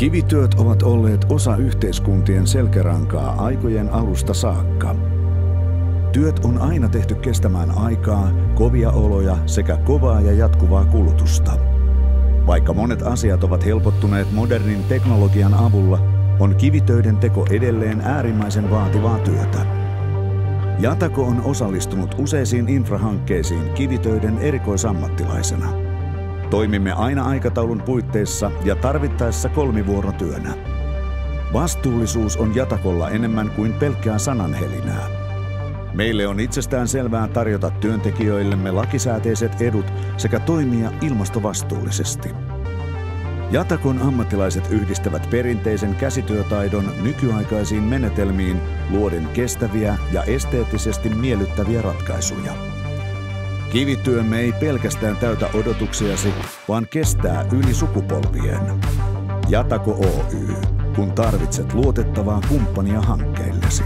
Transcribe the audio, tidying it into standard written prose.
Kivityöt ovat olleet osa yhteiskuntien selkärankaa aikojen alusta saakka. Työt on aina tehty kestämään aikaa, kovia oloja sekä kovaa ja jatkuvaa kulutusta. Vaikka monet asiat ovat helpottuneet modernin teknologian avulla, on kivitöiden teko edelleen äärimmäisen vaativaa työtä. Jatako on osallistunut useisiin infrahankkeisiin kivitöiden erikoisammattilaisena. Toimimme aina aikataulun puitteissa ja tarvittaessa kolmivuorotyönä. Vastuullisuus on Jatakolla enemmän kuin pelkkää sananhelinää. Meille on itsestään selvää tarjota työntekijöillemme lakisääteiset edut sekä toimia ilmastovastuullisesti. Jatakon ammattilaiset yhdistävät perinteisen käsityötaidon nykyaikaisiin menetelmiin luoden kestäviä ja esteettisesti miellyttäviä ratkaisuja. Kivityömme ei pelkästään täytä odotuksiasi, vaan kestää yli sukupolvien. Jatako Oy, kun tarvitset luotettavaa kumppania hankkeillesi.